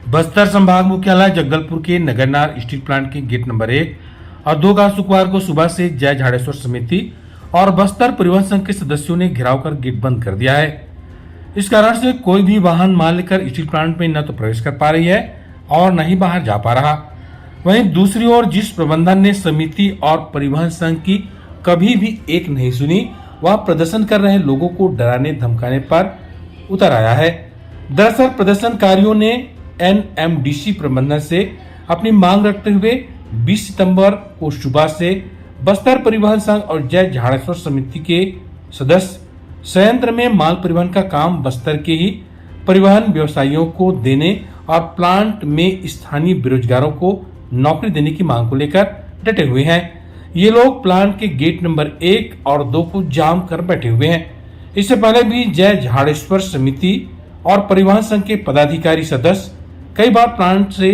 बस्तर संभाग मुख्यालय जगदलपुर के नगरनार स्टील प्लांट के गेट नंबर 1 और 2 का शुक्रवार को सुबह से जय झाड़ेश्वर समिति और बस्तर परिवहन संघ के सदस्यों ने घेराव कर गेट बंद कर दिया है। इस कारण से कोई भी वाहन माल लेकर स्टील प्लांट में न तो प्रवेश कर पा रही है और न ही बाहर जा पा रहा। वहीं दूसरी ओर जिस प्रबंधन ने समिति और परिवहन संघ की कभी भी एक नहीं सुनी, वह प्रदर्शन कर रहे लोगों को डराने धमकाने पर उतर आया है। दरअसल प्रदर्शनकारियों ने एनएमडीसी प्रबंधन से अपनी मांग रखते हुए 20 सितंबर को सुबह से बस्तर परिवहन संघ और जय झाड़ेश्वर समिति के सदस्य संयंत्र में माल परिवहन का काम बस्तर के ही परिवहन व्यवसायियों को देने और प्लांट में स्थानीय बेरोजगारों को नौकरी देने की मांग को लेकर डटे हुए हैं। ये लोग प्लांट के गेट नंबर 1 और 2 को जाम कर बैठे हुए हैं। इससे पहले भी जय झाड़ेश्वर समिति और परिवहन संघ के पदाधिकारी सदस्य कई बार प्लांट से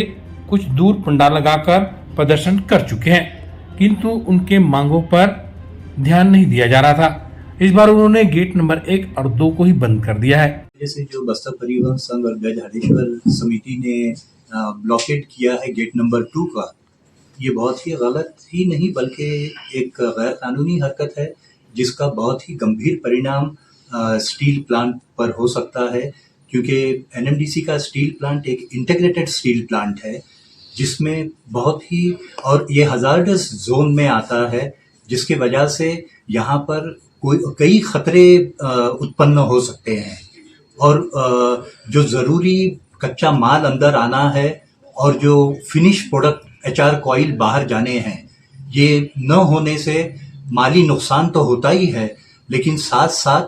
कुछ दूर पंडाल लगाकर प्रदर्शन कर चुके हैं, किंतु उनके मांगों पर ध्यान नहीं दिया जा रहा था। इस बार उन्होंने गेट नंबर 1 और 2 को ही बंद कर दिया है। जैसे जो बस्तर परिवहन संघ और जय झाड़ेश्वर समिति ने ब्लॉकेट किया है गेट नंबर 2 का, ये बहुत ही गलत ही नहीं बल्कि एक गैर कानूनी हरकत है, जिसका बहुत ही गंभीर परिणाम स्टील प्लांट पर हो सकता है। क्योंकि एनएमडीसी का स्टील प्लांट एक इंटीग्रेटेड स्टील प्लांट है, जिसमें बहुत ही और ये हजार्डस जोन में आता है, जिसके वजह से यहाँ पर कई खतरे उत्पन्न हो सकते हैं और जो ज़रूरी कच्चा माल अंदर आना है और जो फिनिश प्रोडक्ट एचआर कॉइल बाहर जाने हैं, ये न होने से माली नुकसान तो होता ही है, लेकिन साथ साथ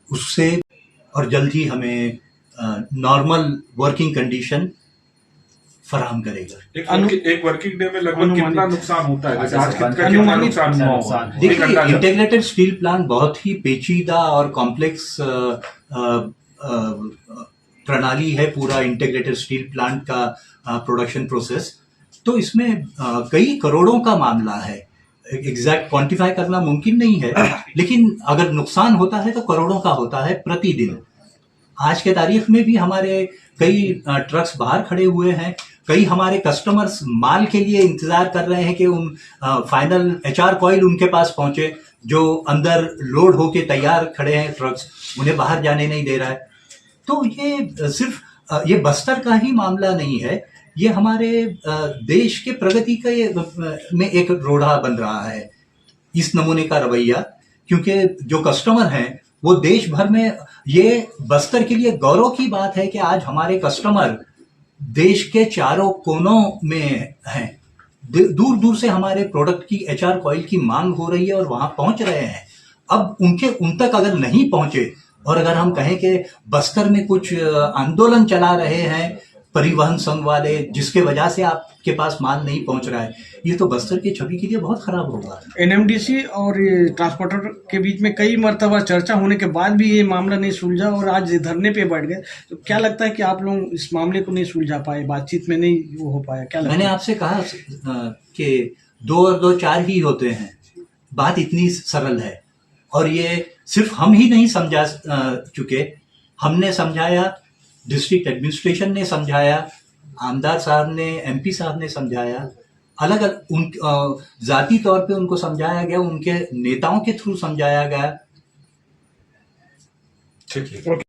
उससे और जल्द ही हमें नॉर्मल वर्किंग कंडीशन फराहम करेगा। एक वर्किंग डे में लगभग कितना नुकसान होता है? आज कितना नुकसान हुआ? देखिए, इंटीग्रेटेड स्टील प्लांट बहुत ही पेचीदा और कॉम्प्लेक्स प्रणाली है, पूरा इंटीग्रेटेड स्टील प्लांट का प्रोडक्शन प्रोसेस। तो इसमें कई करोड़ों का मामला है। एग्जैक्ट क्वांटिफाई करना मुमकिन नहीं है, लेकिन अगर नुकसान होता है तो करोड़ों का होता है प्रतिदिन। आज के तारीख में भी हमारे कई ट्रक्स बाहर खड़े हुए हैं, कई हमारे कस्टमर्स माल के लिए इंतजार कर रहे हैं कि उन फाइनल एचआर कॉइल उनके पास पहुंचे, जो अंदर लोड होके तैयार खड़े हैं ट्रक्स, उन्हें बाहर जाने नहीं दे रहा है। तो ये सिर्फ ये बस्तर का ही मामला नहीं है, ये हमारे देश के प्रगति में एक रोड़ा बन रहा है इस नमूने का रवैया। क्योंकि जो कस्टमर हैं वो देश भर में, ये बस्तर के लिए गौरव की बात है कि आज हमारे कस्टमर देश के चारों कोनों में हैं। दूर दूर से हमारे प्रोडक्ट की एचआर कॉइल की मांग हो रही है और वहां पहुंच रहे हैं। अब उन तक अगर नहीं पहुंचे और अगर हम कहें कि बस्तर में कुछ आंदोलन चला रहे हैं परिवहन संघ वाले, जिसके वजह से आपके पास माल नहीं पहुंच रहा है, ये तो बस्तर की छवि के लिए बहुत खराब होगा। एनएमडीसी और ट्रांसपोर्टर के बीच में कई मर्तबा चर्चा होने के बाद भी ये मामला नहीं सुलझा और आज धरने पे बैठ गए। तो क्या लगता है कि आप लोग इस मामले को नहीं सुलझा पाए, बातचीत में नहीं वो हो पाया? क्या लगता मैंने आपसे कहा कि 2 और 2 4 ही होते हैं, बात इतनी सरल है। और ये सिर्फ हम ही नहीं समझा चुके, हमने समझाया, डिस्ट्रिक्ट एडमिनिस्ट्रेशन ने समझाया, आमदार साहब ने, एमपी साहब ने समझाया, अलग अलग जाती तौर पे उनको समझाया गया, उनके नेताओं के थ्रू समझाया गया। ठीक है।